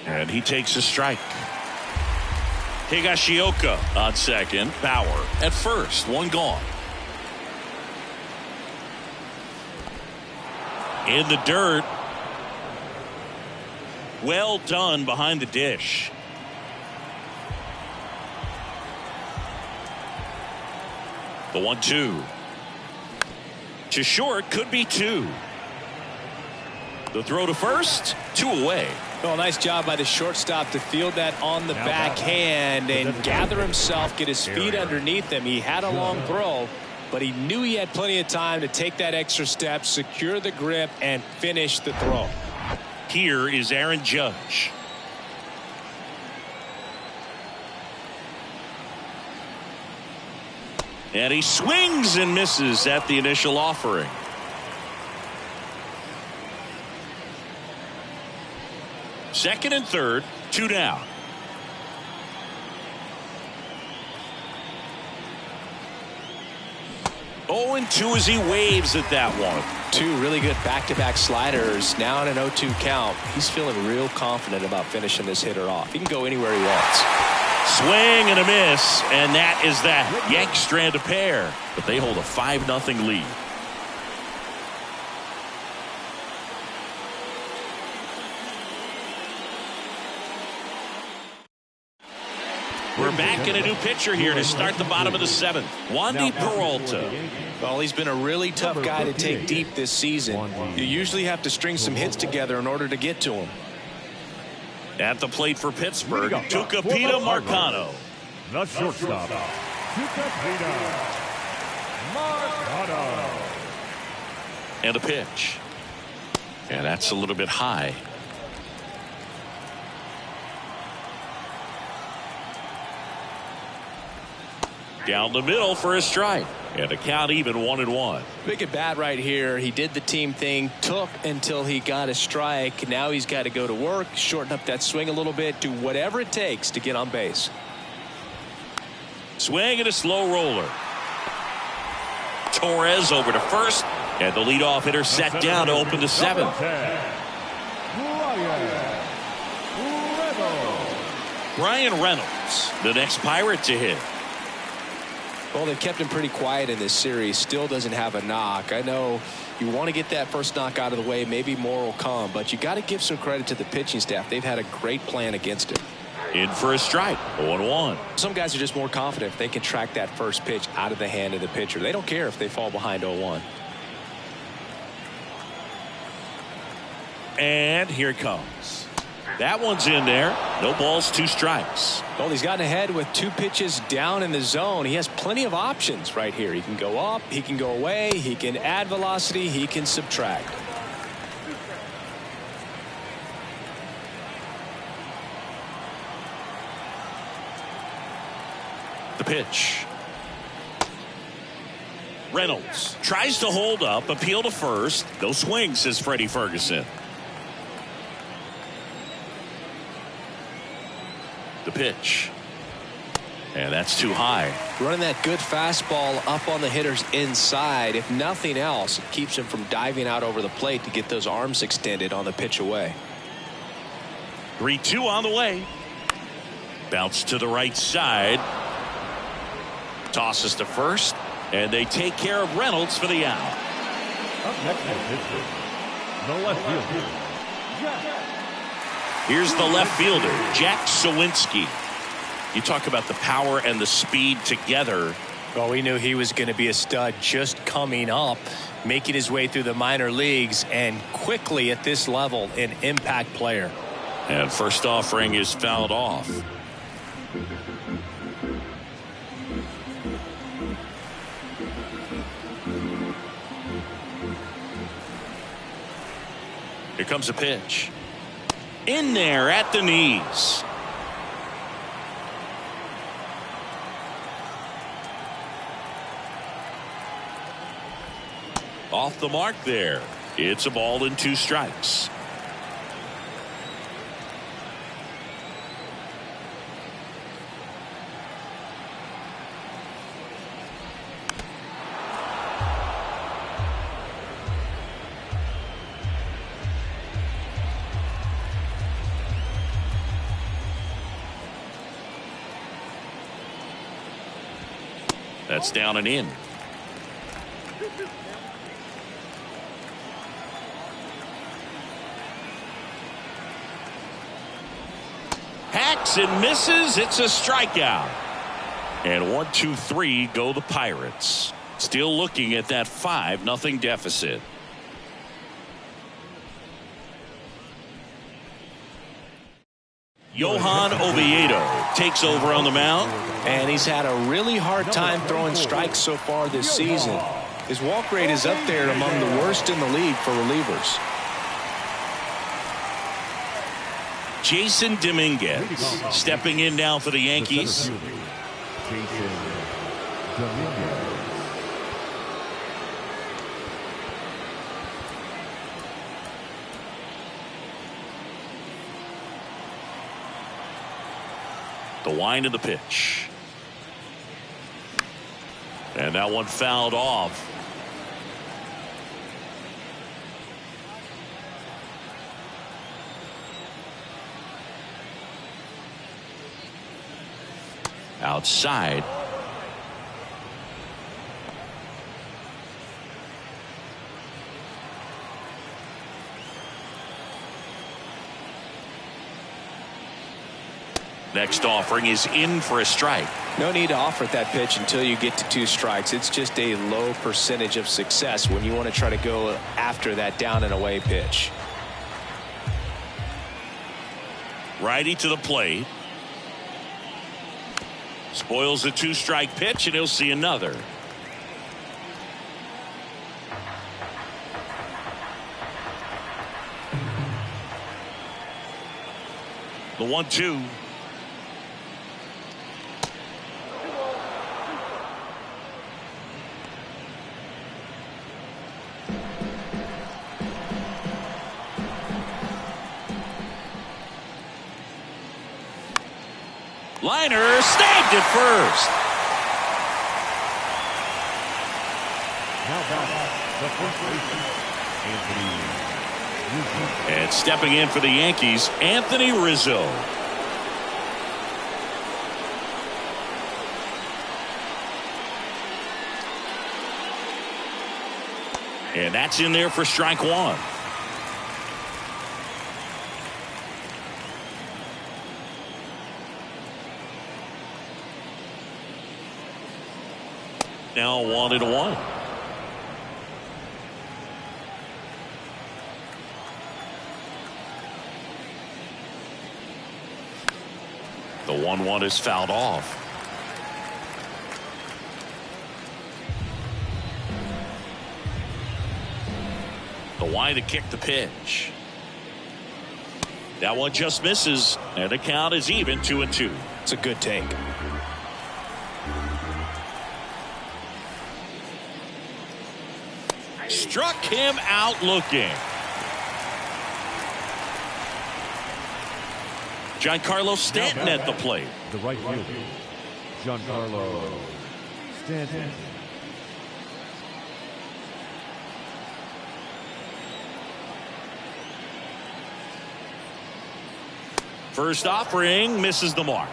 And he takes a strike. Higashioka on second. Bauer at first. One gone. In the dirt. Well done behind the dish. The 1-2. To short, could be 2. The throw to first, 2 away. Well, nice job by the shortstop to field that on the backhand and gather himself, get his feet underneath him. He had a long throw, but he knew he had plenty of time to take that extra step, secure the grip, and finish the throw. Here is Aaron Judge. And he swings and misses at the initial offering. Second and third, 2 down. Oh, and 2 as he waves at that one. 2 really good back-to-back sliders. Now in an 0-2 count. He's feeling real confident about finishing this hitter off. He can go anywhere he wants. Swing and a miss, and that is that. Yanks strand a pair, but they hold a 5-0 lead. We're back in a new pitcher here to start the bottom of the 7th. Wandy Peralta. Well, he's been a really tough guy to take deep this season. You usually have to string some hits together in order to get to him. At the plate for Pittsburgh, Tucupita Marcano. The shortstop, Tucupita Marcano. And a pitch. And that's a little bit high. Down the middle for a strike. And a count even 1-1. Big at bat right here. He did the team thing, took until he got a strike. Now he's got to go to work, shorten up that swing a little bit, do whatever it takes to get on base. Swing and a slow roller. Torres over to first, and the leadoff hitter set down to open the seventh. Brian Reynolds, the next Pirate to hit. Well, they've kept him pretty quiet in this series. Still doesn't have a knock. I know you want to get that first knock out of the way. Maybe more will come, but you got to give some credit to the pitching staff. They've had a great plan against him. In for a strike. 0-1. Some guys are just more confident if they can track that first pitch out of the hand of the pitcher. They don't care if they fall behind 0-1. And here it comes. That one's in there. No balls, 2 strikes. Well, he's gotten ahead with 2 pitches down in the zone. He has plenty of options right here. He can go up, he can go away, he can add velocity, he can subtract. The pitch. Reynolds tries to hold up, appeal to first. No swing, says Freddie Ferguson. The pitch. And that's too high. Running that good fastball up on the hitter's inside. If nothing else, it keeps him from diving out over the plate to get those arms extended on the pitch away. 3-2 on the way. Bounce to the right side. Tosses to first. And they take care of Reynolds for the out. Up next is the left fielder. Here's the left fielder, Jack Sawinski. You talk about the power and the speed together. Well, we knew he was going to be a stud just coming up, making his way through the minor leagues, and quickly at this level, an impact player. And first offering is fouled off. Here comes a pitch. In there at the knees. Off the mark there. It's a ball and 2 strikes. That's down and in. Hacks and misses. It's a strikeout. And 1, 2, 3 go the Pirates. Still looking at that 5-0 deficit. Johan Oviedo takes over on the mound. And he's had a really hard time throwing strikes so far this season. His walk rate is up there among the worst in the league for relievers. Jason Dominguez stepping in now for the Yankees. Jason Dominguez. The wind of the pitch. And that one fouled off. Outside. Next offering is in for a strike. No need to offer that pitch until you get to 2 strikes. It's just a low percentage of success when you want to try to go after that down and away pitch. Righty to the plate. Spoils a 2-strike pitch, and he'll see another. The 1-2. Liner snagged it first. Now back, the first baseman, Anthony Rizzo. And stepping in for the Yankees, Anthony Rizzo. And that's in there for strike one. Now 1-1. The 1-1 is fouled off. The Y to kick the pitch. That one just misses, and the count is even 2-2. It's a good take. Struck him out looking. Giancarlo Stanton at the plate. The right fielder, Giancarlo Stanton. First offering misses the mark.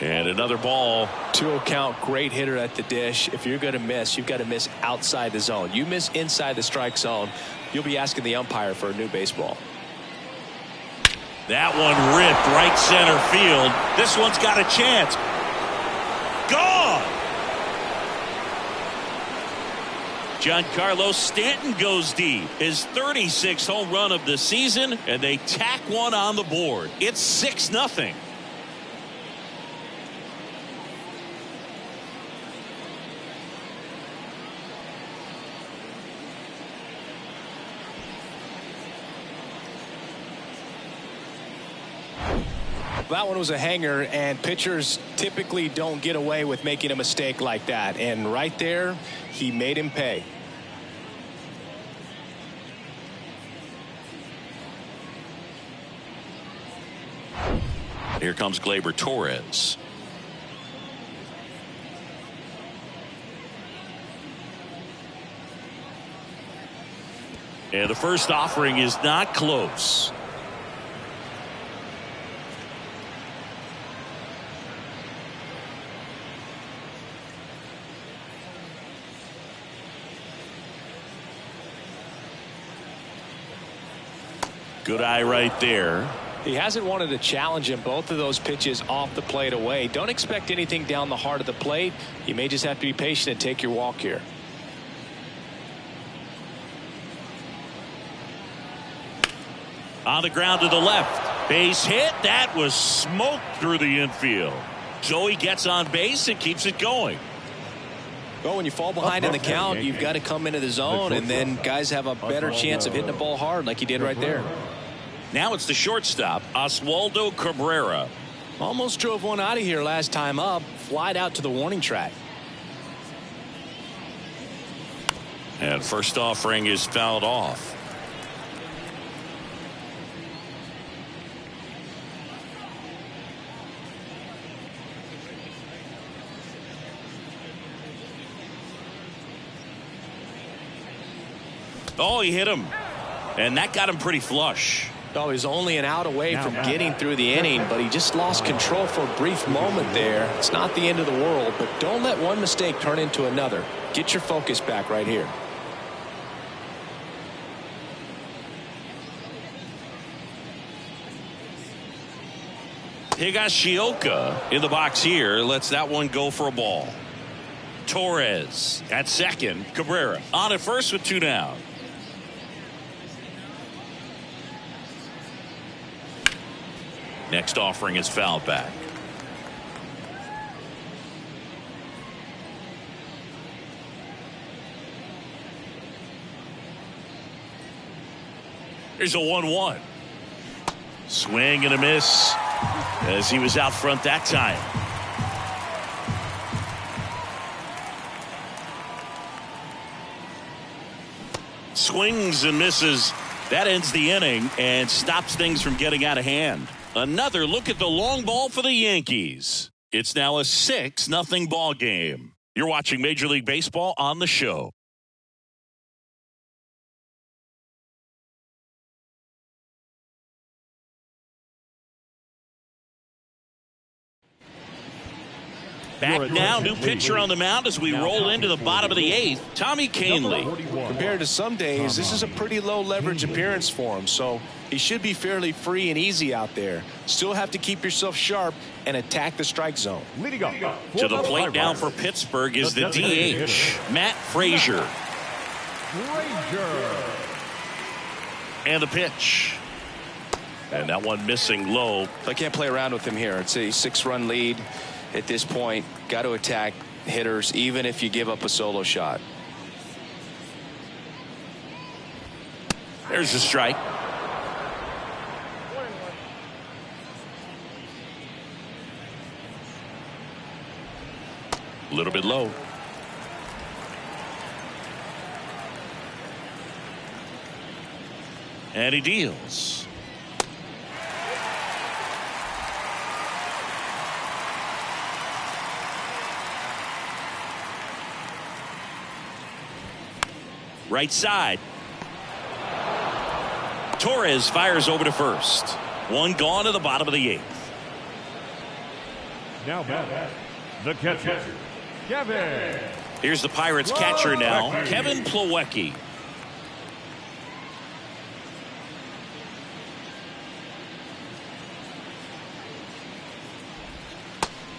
And another ball. 2-0 count, great hitter at the dish. If you're going to miss, you've got to miss outside the zone. You miss inside the strike zone, you'll be asking the umpire for a new baseball. That one ripped right center field. This one's got a chance. Gone! Giancarlo Stanton goes deep. His 36th home run of the season, and they tack one on the board. It's 6-0. That one was a hanger, and pitchers typically don't get away with making a mistake like that. And right there, he made him pay. Here comes Gleyber Torres. And the first offering is not close. Good eye right there. He hasn't wanted to challenge him. Both of those pitches off the plate away. Don't expect anything down the heart of the plate. You may just have to be patient and take your walk here. On the ground to the left. Base hit. That was smoked through the infield. So he gets on base and keeps it going. Well, when you fall behind in the count, you've got to come into the zone, and then guys have a better chance of hitting the ball hard like he did right there. Now it's the shortstop, Oswaldo Cabrera. Almost drove one out of here last time up. Flied out to the warning track. And first offering is fouled off. Oh, he hit him. And that got him pretty flush. Oh, he's only an out away from getting through the inning, but he just lost control for a brief moment there. It's not the end of the world, but don't let one mistake turn into another. Get your focus back right here. Higashioka in the box here lets that one go for a ball. Torres at second. Cabrera on at first with 2 down. Next offering is fouled back. Here's a 1-1. Swing and a miss as he was out front that time. swings and misses. That ends the inning and stops things from getting out of hand. Another look at the long ball for the Yankees. It's now a 6-0 ball game. You're watching Major League Baseball on the show. Back now, new pitcher on the mound as we roll into the bottom of the 8th, Tommy Kahnle. Compared to some days, this is a pretty low leverage appearance for him, so he should be fairly free and easy out there. Still have to keep yourself sharp and attack the strike zone. To the plate now for Pittsburgh is the DH, Matt Frazier. And the pitch. And that one missing low. I can't play around with him here. It's a 6-run lead. At this point, got to attack hitters even if you give up a solo shot. There's a strike. A little bit low. And he deals. Right side. Torres fires over to first. One gone to the bottom of the 8th. Now the catcher, Kevin. Here's the Pirates catcher now, Kevin Plawecki.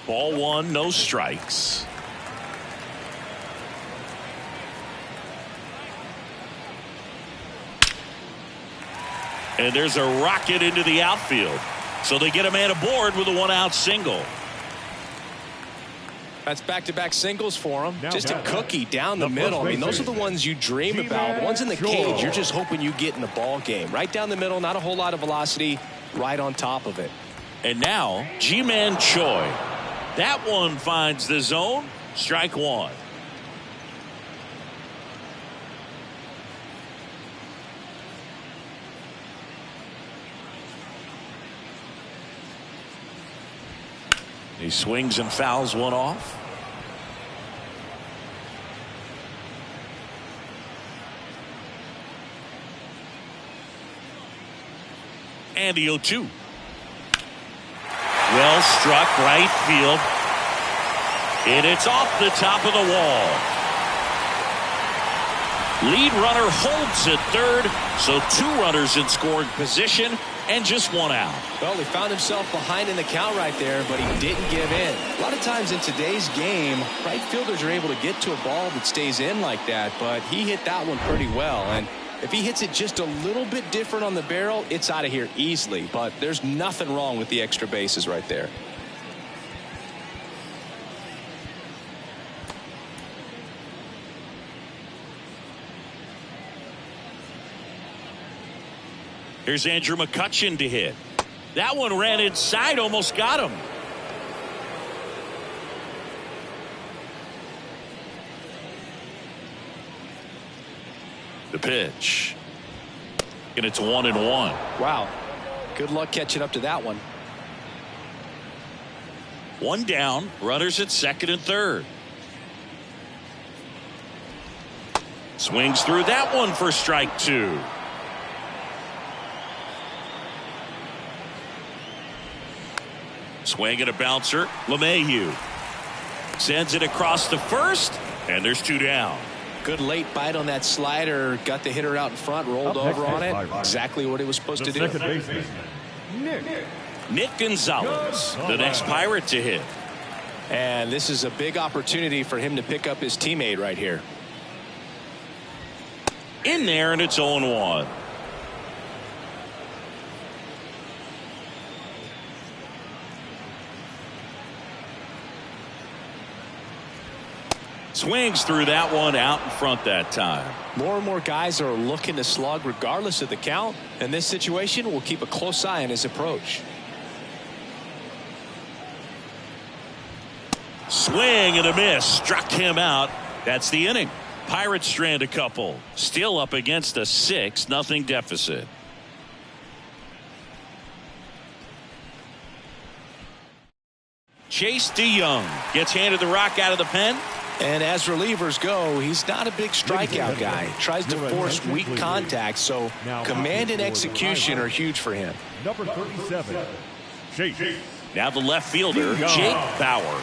Ball 1, no strikes. And there's a rocket into the outfield. So they get a man aboard with a 1-out single. That's back-to-back singles for him. Just a cookie down the middle. I mean, those are the ones you dream about. The ones in the cage, you're just hoping you get in the ball game. Right down the middle, not a whole lot of velocity, right on top of it. And now, Ji-Man Choi. That one finds the zone. Strike 1. He swings and fouls one off. And the 0-2. Well struck right field. And it's off the top of the wall. Lead runner holds at third. So 2 runners in scoring position. And just 1 out. Well, he found himself behind in the count right there, but he didn't give in. A lot of times in today's game, right fielders are able to get to a ball that stays in like that, but he hit that one pretty well. And if he hits it just a little bit different on the barrel, it's out of here easily. But there's nothing wrong with the extra bases right there. Here's Andrew McCutchen to hit. That one ran inside, almost got him. The pitch. And it's 1-1. Wow. Good luck catching up to that one. 1 down. Runners at second and third. Swings through that one for strike 2. Swing and a bouncer. LeMahieu sends it across the first, and there's 2 down. Good late bite on that slider. Got the hitter out in front, rolled over on it. Exactly what he was supposed to do. Nick Gonzalez, the next Pirate to hit. And this is a big opportunity for him to pick up his teammate right here. In there, and it's 0-1. Swings through that one out in front that time. More and more guys are looking to slug regardless of the count. In this situation, we'll keep a close eye on his approach. Swing and a miss. Struck him out. That's the inning. Pirates strand a couple. Still up against a 6-0 deficit. Chase DeYoung gets handed the rock out of the pen. And as relievers go, he's not a big strikeout guy. Tries to force weak contact, so command and execution are huge for him. Number 37, Chase. Now the left fielder, Jake Bauer.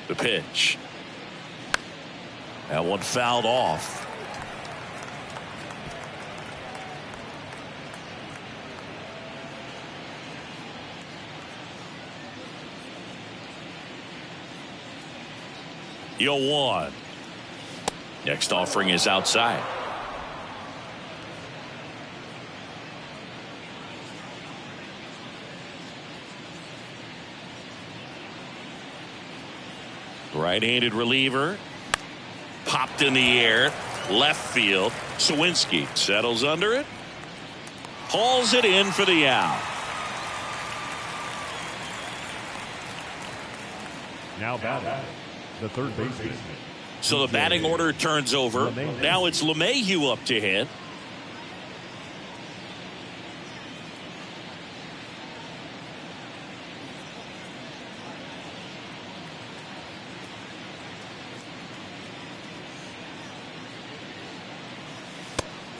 The pitch. That one fouled off. The 0-1. Next offering is outside. Right-handed reliever. Popped in the air. Left field. Sawinski settles under it. Hauls it in for the out. Now batting, the third baseman. So the batting order turns over. Now it's LeMahieu up to hit.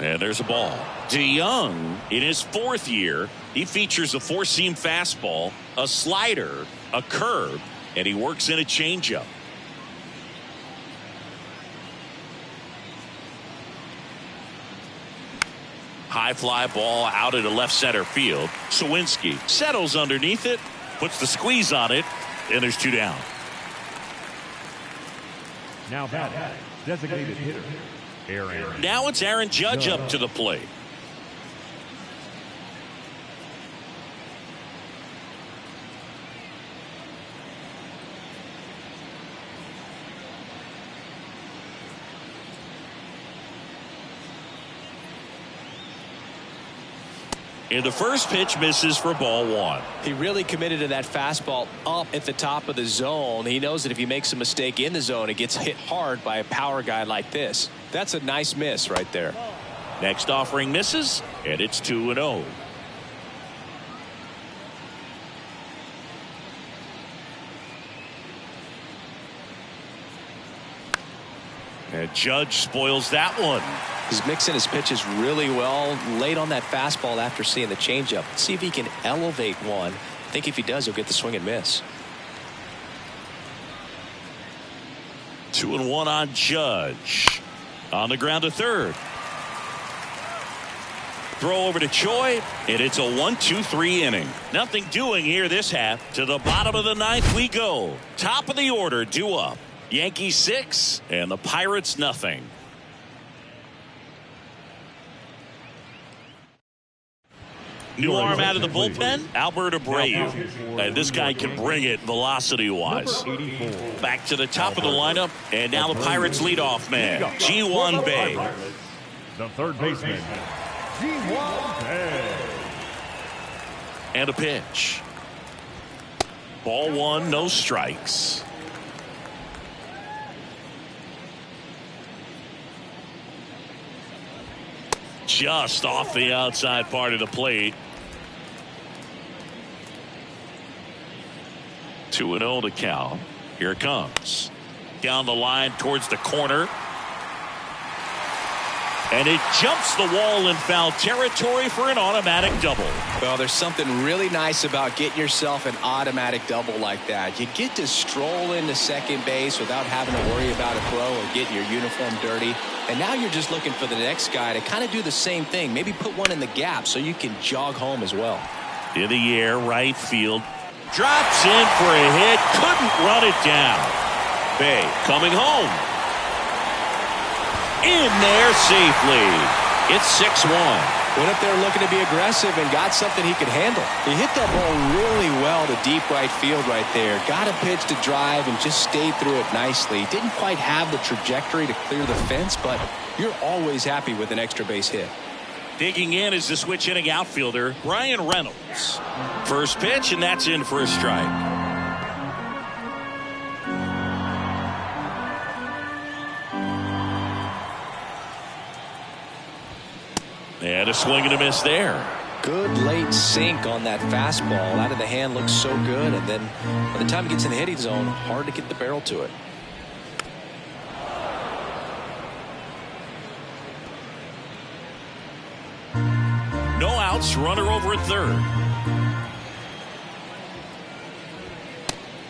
And there's a ball. DeYoung, in his 4th year, he features a 4-seam fastball, a slider, a curve, and he works in a changeup. High fly ball out into left center field. Sawinski settles underneath it, puts the squeeze on it, and there's 2 down. Now batting, designated hitter. Aaron. Now it's Aaron Judge up to the plate. And the first pitch misses for ball 1. He really committed to that fastball up at the top of the zone. He knows that if he makes a mistake in the zone, it gets hit hard by a power guy like this. That's a nice miss right there. Next offering misses, and it's 2-0. And Judge spoils that one. He's mixing his pitches really well. Late on that fastball after seeing the changeup. See if he can elevate one. I think if he does, he'll get the swing and miss. 2-1 on Judge. On the ground to third. Throw over to Choi, and it's a 1-2-3 inning. Nothing doing here this half. To the bottom of the 9th we go. Top of the order due up. Yankees 6 and the Pirates nothing. New arm out of the bullpen, Albert Abreu. And this guy can bring it velocity-wise. Back to the top of the lineup, and now the Pirates leadoff man, Ji-Hwan Bae. The third baseman, Ji-Hwan Bae. And a pitch. Ball 1, no strikes. Just off the outside part of the plate. 2-0 to count. Here it comes. Down the line towards the corner. And it jumps the wall in foul territory for an automatic double. Well, there's something really nice about getting yourself an automatic double like that. You get to stroll into second base without having to worry about a throw or getting your uniform dirty. And now you're just looking for the next guy to kind of do the same thing. Maybe put one in the gap so you can jog home as well. In the air, right field. Drops in for a hit. Couldn't run it down. Bae coming home. In there safely. It's 6-1. Went up there looking to be aggressive and got something he could handle. He hit that ball really well to deep right field right there. Got a pitch to drive and just stayed through it nicely. Didn't quite have the trajectory to clear the fence, but you're always happy with an extra base hit. Digging in is the switch hitting outfielder, Brian Reynolds. First pitch, and that's in for a strike. And a swing and a miss there. Good late sink on that fastball. Out of the hand looks so good, and then by the time it gets in the hitting zone, hard to get the barrel to it. No outs, runner over at third.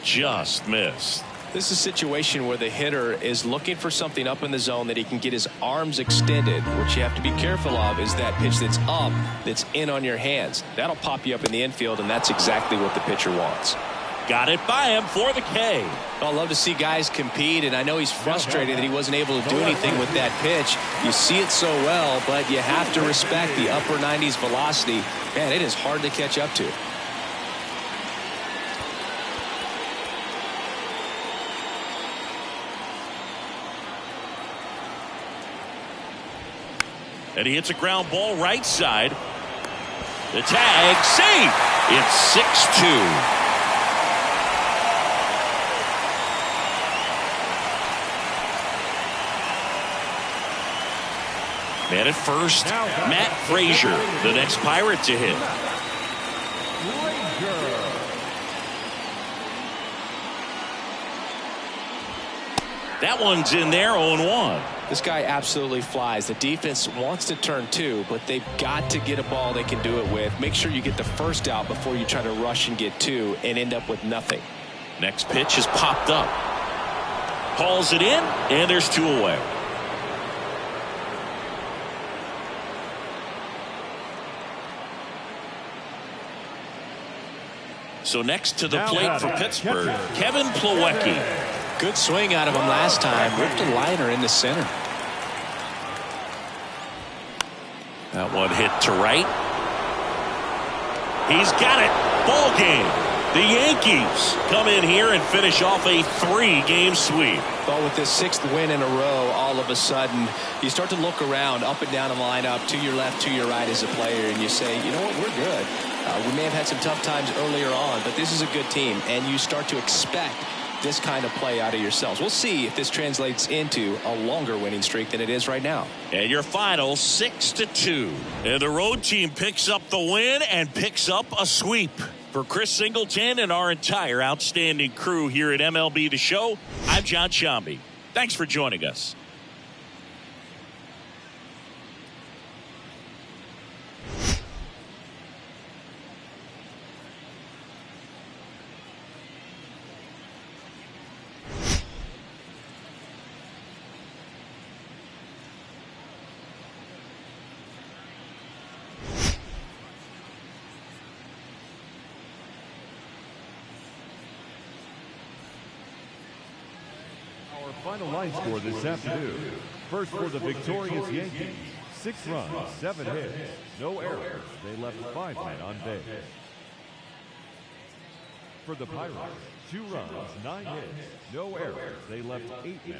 Just missed. This is a situation where the hitter is looking for something up in the zone that he can get his arms extended. What you have to be careful of is that pitch that's up, that's in on your hands. That'll pop you up in the infield, and that's exactly what the pitcher wants. Got it by him for the K. I love to see guys compete, and I know he's frustrated that he wasn't able to do anything with that pitch. You see it so well, but you have to respect the upper 90s velocity. Man, it is hard to catch up to. And he hits a ground ball right side. The tag, safe. It's 6-2. Man at first, Matt Frazier, the next Pirate to hit. That one's in there, 0-1. This guy absolutely flies. The defense wants to turn two, but they've got to get a ball they can do it with. Make sure you get the first out before you try to rush and get two and end up with nothing. Next pitch is popped up. Hauls it in, and there's two away. So next to the plate for Pittsburgh, Kevin Plawecki. Good swing out of him last time. Ripped a liner in the center. That one hit to right. He's got it. Ball game. The Yankees come in here and finish off a 3-game sweep. Well, with this 6th win in a row, all of a sudden, you start to look around, up and down the lineup, to your left, to your right as a player, and you say, you know what, we're good. We may have had some tough times earlier on, but this is a good team, and you start to expect this kind of play out of yourselves. We'll see if this translates into a longer winning streak than it is right now. And your final 6-2. And the road team picks up the win and picks up a sweep. For Chris Singleton and our entire outstanding crew here at MLB The Show, I'm John Shambi. Thanks for joining us. Final line score this afternoon. First for the victorious Yankees, 6 runs, 7 hits, no errors. They left 5 men on base. For the Pirates, 2 runs, 9 hits, no errors. They left 8 men